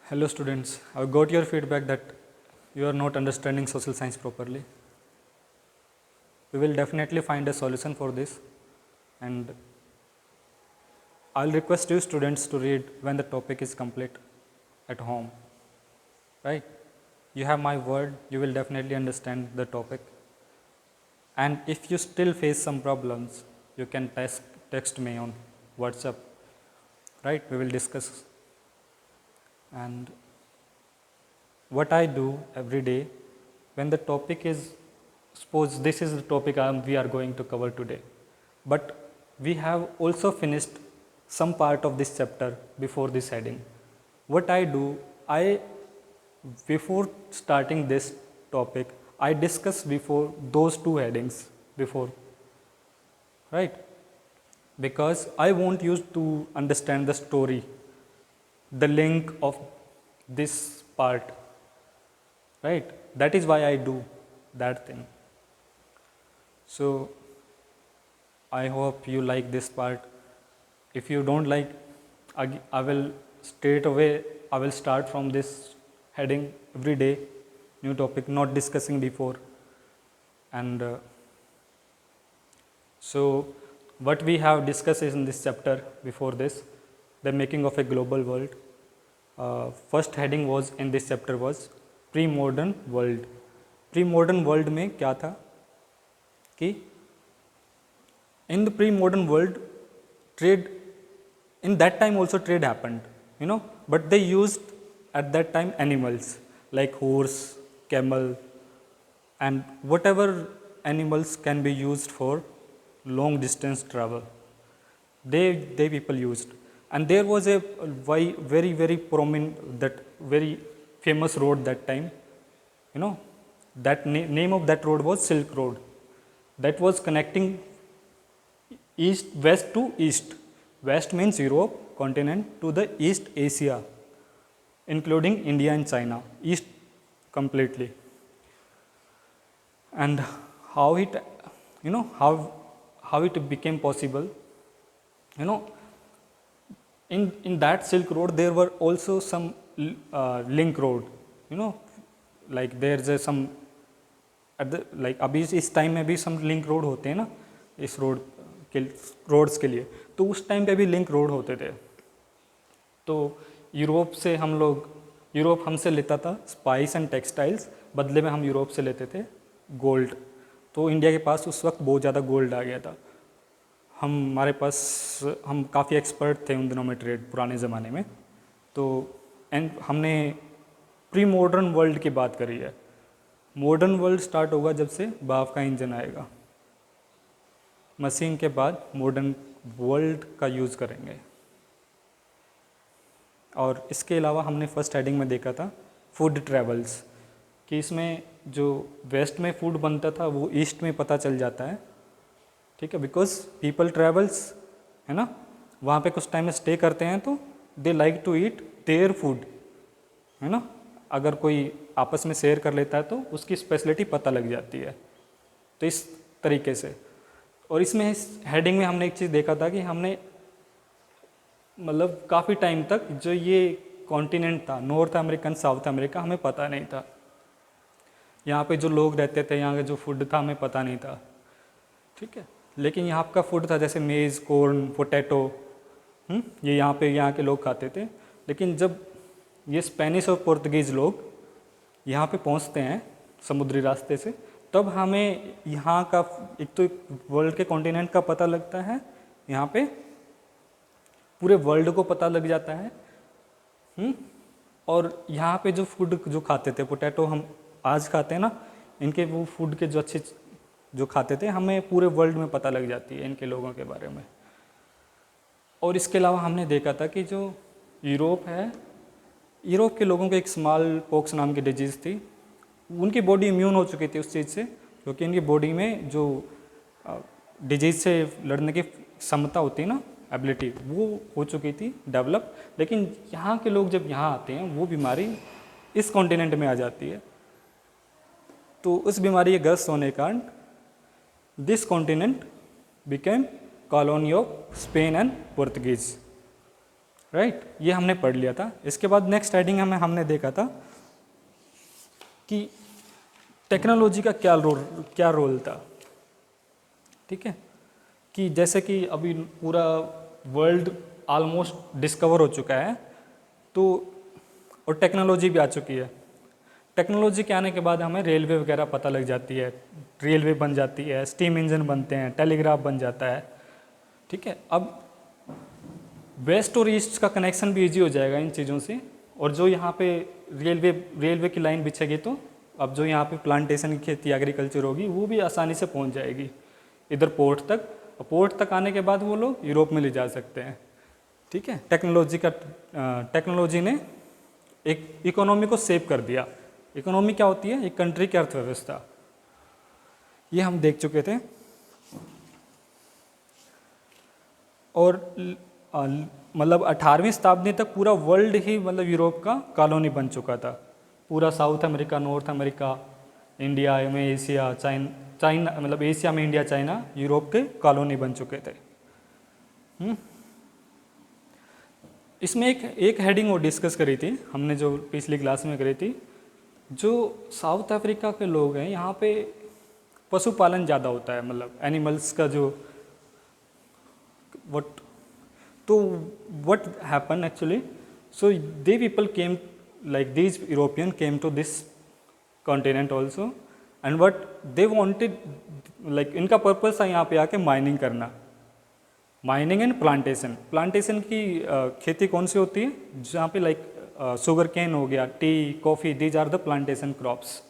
Hello students, I've got your feedback that you are not understanding social science properly. We will definitely find a solution for this, and I'll request you students to read when the topic is complete at home, right? You have my word, you will definitely understand the topic. And if you still face some problems, you can text me on WhatsApp, right? We will discuss. And what I do every day when the topic is, suppose this is the topic we are going to cover today, but we have also finished some part of this chapter before this heading. What I do, before starting this topic, I discuss before those two headings before, right? Because I want you to understand the story, the link of this part, right? That is why I do that thing. So I hope you like this part. If you don't like, I will straight away, I will start from this heading every day, new topic, not discussing before. And so what we have discussed is in this chapter before this, the making of a global world. First heading was in this chapter was pre-modern world. Pre-modern world में क्या था कि in the pre-modern world, trade, in that time also trade happened, but they used at that time animals like horse, camel, and whatever animals can be used for long distance travel. They people used, and there was a very prominent, that very famous road that time, that name of that road was Silk Road, that was connecting west to east. West means Europe continent, to the East Asia, including India and China, east completely. And how it, how it became possible, in that Silk Road there were also some link road, like there's a some at the, like अभी इस time में भी some link road होते हैं ना इस road के roads के लिए, तो उस टाइम पे भी लिंक रोड होते थे. तो यूरोप हमसे लेता था स्पाइस एंड टेक्सटाइल्स, बदले में हम यूरोप से लेते थे गोल्ड. तो इंडिया के पास उस वक्त बहुत ज़्यादा गोल्ड आ गया था. हम काफ़ी एक्सपर्ट थे उन दिनों में ट्रेड, पुराने ज़माने में. तो हमने प्री मॉडर्न वर्ल्ड की बात करी है. मॉडर्न वर्ल्ड स्टार्ट होगा जब से भाप का इंजन आएगा. मशीन के बाद मॉडर्न वर्ल्ड का यूज़ करेंगे. और इसके अलावा हमने फर्स्ट हेडिंग में देखा था फूड ट्रैवल्स, कि इसमें जो वेस्ट में फूड बनता था वो ईस्ट में पता चल जाता है, ठीक है, बिकॉज पीपल ट्रैवल्स, है ना, वहाँ पे कुछ टाइम में स्टे करते हैं तो they like to eat their food, है ना. अगर कोई आपस में शेयर कर लेता है तो उसकी स्पेशलिटी पता लग जाती है. तो इस तरीके से. और इसमें इस हेडिंग में हमने एक चीज़ देखा था कि हमने मतलब काफ़ी टाइम तक जो ये कॉन्टिनेंट था, नॉर्थ अमेरिकन, साउथ अमेरिका, हमें पता नहीं था. यहाँ पे जो लोग रहते थे, यहाँ का जो फूड था हमें पता नहीं था, ठीक है. लेकिन यहाँ का फूड था जैसे मेज़, कॉर्न, पोटैटो, ये यहाँ के लोग खाते थे. लेकिन जब ये स्पेनिश और पुर्तगीज़ लोग यहाँ पे पहुँचते हैं समुद्री रास्ते से, तब हमें यहाँ का एक तो वर्ल्ड के कॉन्टिनेंट का पता लगता है, यहाँ पे पूरे वर्ल्ड को पता लग जाता है. और यहाँ पे जो फूड जो खाते थे, पोटैटो हम आज खाते हैं ना, इनके वो फूड के जो अच्छे जो खाते थे, हमें पूरे वर्ल्ड में पता लग जाती है इनके लोगों के बारे में. और इसके अलावा हमने देखा था कि जो यूरोप है, यूरोप के लोगों को एक स्मॉल पॉक्स नाम की डिजीज़ थी. उनकी बॉडी इम्यून हो चुकी थी उस चीज़ से, क्योंकि इनकी बॉडी में जो डिजीज़ से लड़ने की क्षमता होती है ना, एबिलिटी, वो हो चुकी थी डेवलप. लेकिन यहाँ के लोग जब यहाँ आते हैं, वो बीमारी इस कॉन्टिनेंट में आ जाती है. तो उस बीमारी के ग्रस्त होने के कारण this continent became colony of Spain and Portuguese, right, ये हमने पढ़ लिया था। इसके बाद नेक्स्ट हेडिंग हमें हमने देखा था कि टेक्नोलॉजी का क्या रोल था। ठीक है, कि जैसे कि अभी पूरा वर्ल्ड ऑलमोस्ट डिस्कवर हो चुका है, तो और टेक्नोलॉजी भी आ चुकी है। टेक्नोलॉजी के आने के बाद हमें रेलवे वगैरह पता लग जाती है, रेलवे बन जाती है, स्टीम इंजन बनते हैं, टेलीग्राफ बन जाता है। ठीक है, अब वेस्ट और ईस्ट का कनेक्शन भी इजी हो जाएगा इन चीज़ों से। और जो यहाँ पे रेलवे की लाइन बिछेगी, तो अब जो यहाँ पे प्लांटेशन की खेती एग्रीकल्चर होगी वो भी आसानी से पहुँच जाएगी इधर पोर्ट तक। और पोर्ट तक आने के बाद वो लोग यूरोप में ले जा सकते हैं। ठीक है, टेक्नोलॉजी ने एक इकोनॉमी को सेव कर दिया। इकोनॉमी क्या होती है? एक कंट्री की अर्थव्यवस्था, ये हम देख चुके थे। और मतलब 18वीं शताब्दी तक पूरा वर्ल्ड ही मतलब यूरोप का कॉलोनी बन चुका था। पूरा south America, north America, India में, एशिया, चाइना मतलब एशिया में इंडिया, चाइना, यूरोप के कॉलोनी बन चुके थे। इसमें एक हेडिंग वो डिस्कस करी थी हमने, जो पिछली क्लास में करी थी। जो साउथ अफ्रीका के लोग हैं, यहाँ पे पशुपालन ज़्यादा होता है, मतलब एनिमल्स का जो what happened actually, so they people came, like these European came to this continent also, and what they wanted, like इनका पर्पस था यहाँ पे आके माइनिंग करना। माइनिंग एंड प्लांटेशन की खेती कौन सी होती है? जहाँ पे लाइक शुगर केन हो गया, tea, coffee, these are the plantation crops,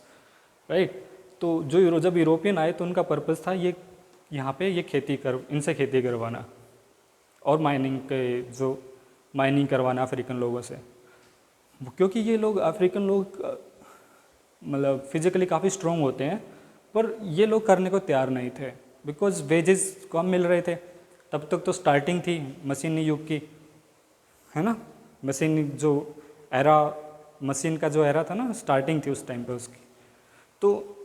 right. तो जब यूरोपियन आए तो उनका पर्पस था ये यहाँ पे ये इनसे खेती करवाना और माइनिंग करवाना अफ्रीकन लोगों से। क्योंकि ये लोग अफ्रीकन लोग मतलब फिजिकली काफ़ी स्ट्रॉन्ग होते हैं, पर ये लोग करने को तैयार नहीं थे, बिकॉज वेजेस कम मिल रहे थे। तब तक तो स्टार्टिंग थी मशीनी युग की, है ना। मशीन का जो एरा था ना, स्टार्टिंग थी उस टाइम पे उसकी। तो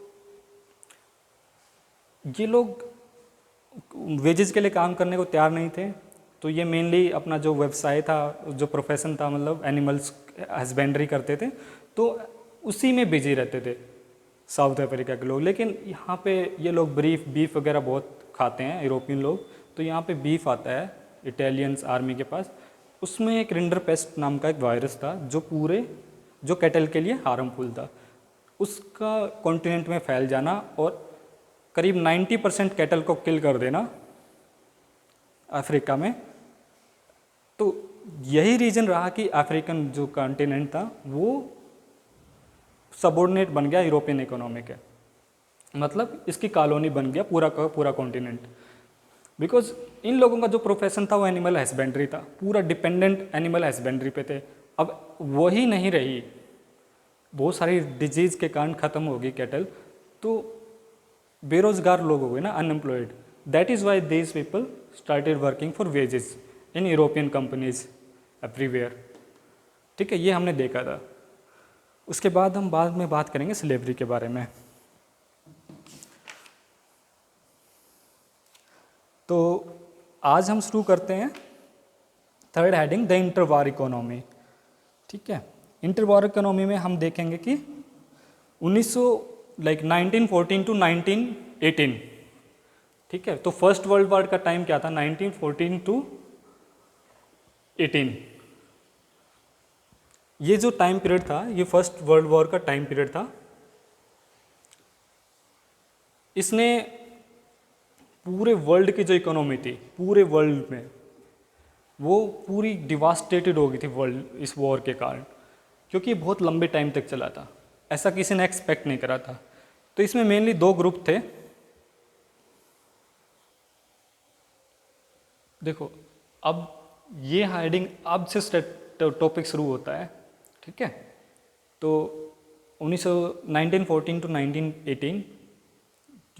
ये लोग वेजेस के लिए काम करने को तैयार नहीं थे। तो ये मेनली अपना जो व्यवसाय था, जो प्रोफेशन था, मतलब एनिमल्स हस्बेंड्री करते थे, तो उसी में बिजी रहते थे साउथ अफ्रीका के लोग। लेकिन यहाँ पे ये लोग बीफ वगैरह बहुत खाते हैं यूरोपियन लोग। तो यहाँ पे बीफ आता है इटालियंस आर्मी के पास। उसमें एक रिंडरपेस्ट नाम का एक वायरस था जो कैटल के लिए हार्मफुल था। उसका कॉन्टिनेंट में फैल जाना और करीब 90% कैटल को किल कर देना अफ्रीका में। तो यही रीज़न रहा कि अफ्रीकन जो कॉन्टिनेंट था वो सबऑर्डिनेट बन गया यूरोपियन इकोनॉमी के, मतलब इसकी कॉलोनी बन गया पूरा का पूरा कॉन्टिनेंट। बिकॉज इन लोगों का जो प्रोफेशन था वो एनिमल हस्बेंड्री था, पूरा डिपेंडेंट एनिमल हस्बेंड्री पे थे। अब वही नहीं रही, बहुत सारी डिजीज़ के कारण ख़त्म हो गई कैटल, तो बेरोजगार लोग हो गए ना, unemployed. That is why these people started working for wages in European companies everywhere. ठीक है, ये हमने देखा था। उसके बाद हम बाद में बात करेंगे स्लेवरी के बारे में। तो आज हम शुरू करते हैं थर्ड हेडिंग, द इंटरवार इकोनॉमी। ठीक है, इंटरवार इकोनॉमी में हम देखेंगे कि 1914 टू 1918। ठीक है, तो फर्स्ट वर्ल्ड वॉर का टाइम क्या था? 1914 टू 18। ये जो टाइम पीरियड था, ये फर्स्ट वर्ल्ड वॉर का टाइम पीरियड था। इसने पूरे वर्ल्ड की जो इकोनॉमी थी, पूरे वर्ल्ड में वो पूरी डिवास्टेटेड हो गई थी वर्ल्ड इस वॉर के कारण, क्योंकि बहुत लंबे टाइम तक चला था। ऐसा किसी ने एक्सपेक्ट नहीं करा था। तो इसमें मेनली दो ग्रुप थे। देखो, अब ये हेडिंग अब से टॉपिक शुरू होता है। ठीक है, तो 1914 टू 1918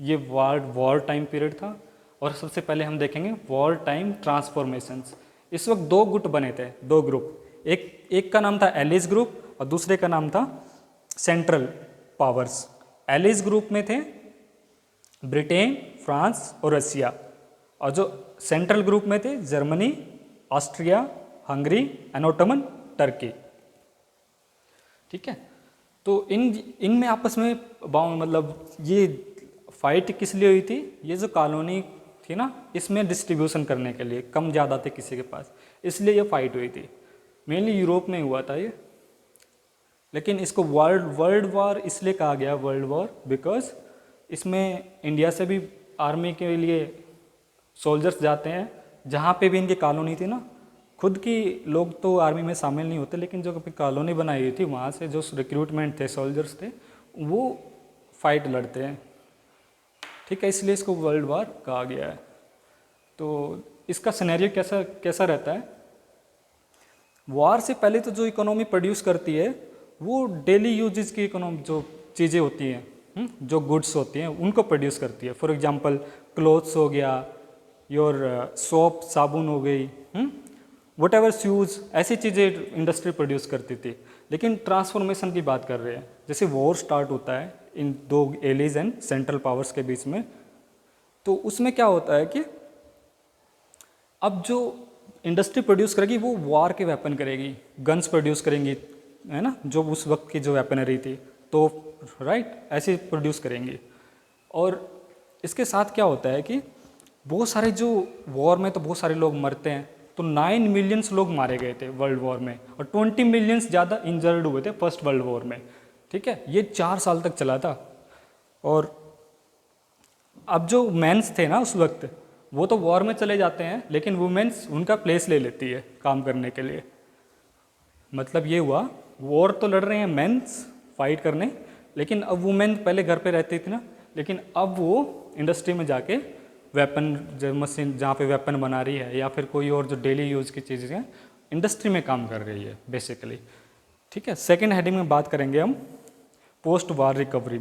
ये वॉर टाइम पीरियड था। और सबसे पहले हम देखेंगे वॉर टाइम ट्रांसफॉर्मेशंस। इस वक्त दो गुट बने थे, दो ग्रुप। एक का नाम था एलिस ग्रुप और दूसरे का नाम था सेंट्रल पावर्स। एलिस ग्रुप में थे ब्रिटेन, फ्रांस और रसिया, और जो सेंट्रल ग्रुप में थे Germany, Austria, Hungary and Ottoman Turkey. ठीक है, तो इनमें आपस में मतलब ये फाइट किस लिए हुई थी, ये जो कॉलोनी थी ना इसमें डिस्ट्रीब्यूशन करने के लिए, कम ज़्यादा थे किसी के पास, इसलिए ये फाइट हुई थी। मेनली यूरोप में हुआ था ये, लेकिन इसको वर्ल्ड वॉर इसलिए कहा गया वर्ल्ड वॉर बिकॉज इसमें इंडिया से भी आर्मी के लिए सोल्जर्स जाते हैं, जहाँ पे भी इनकी कॉलोनी थी ना, खुद की लोग तो आर्मी में शामिल नहीं होते, लेकिन जो अपनी कॉलोनी बनाई हुई थी वहाँ से जो रिक्रूटमेंट थे, सोल्जर्स थे, वो फाइट लड़ते हैं। ठीक है, इसलिए इसको वर्ल्ड वॉर कहा गया है। तो इसका सिनेरियो कैसा रहता है, वॉर से पहले तो जो इकोनॉमी प्रोड्यूस करती है वो डेली यूजेस की इकोनॉमी जो चीज़ें होती हैं, जो गुड्स होती हैं उनको प्रोड्यूस करती है। फॉर एग्जांपल क्लोथ्स हो गया, योर सोप साबुन हो गई, वट एवर शूज़, ऐसी चीज़ें इंडस्ट्री प्रोड्यूस करती थी। लेकिन ट्रांसफॉर्मेशन की बात कर रहे हैं, जैसे वॉर स्टार्ट होता है इन दो एलीज एंड सेंट्रल पावर्स के बीच में, तो उसमें क्या होता है कि अब जो इंडस्ट्री प्रोड्यूस करेगी वो वॉर के वेपन करेगी, गन्स प्रोड्यूस करेंगी, है ना, जो उस वक्त की जो वेपनरी थी, तो राइट ऐसे प्रोड्यूस करेंगी। और इसके साथ क्या होता है कि बहुत सारे जो वॉर में तो बहुत सारे लोग मरते हैं, तो 9 मिलियंस लोग मारे गए थे वर्ल्ड वॉर में, और 20 मिलियंस ज़्यादा इंजर्ड हुए थे फर्स्ट वर्ल्ड वॉर में। ठीक है, ये 4 साल तक चला था। और अब जो मेंस थे ना उस वक्त, वो तो वॉर में चले जाते हैं, लेकिन वुमेन्स उनका प्लेस ले लेती है काम करने के लिए। मतलब ये हुआ, वॉर तो लड़ रहे हैं मेंस फाइट करने, लेकिन अब वुमेन पहले घर पे रहती थी ना, लेकिन अब वो इंडस्ट्री में जाके वेपन जो मशीन जहाँ पे वेपन बना रही है, या फिर कोई और जो डेली यूज़ की चीज़ें हैं, इंडस्ट्री में काम कर रही है बेसिकली। ठीक है, सेकेंड हेडिंग में बात करेंगे हम पोस्ट वॉर रिकवरी।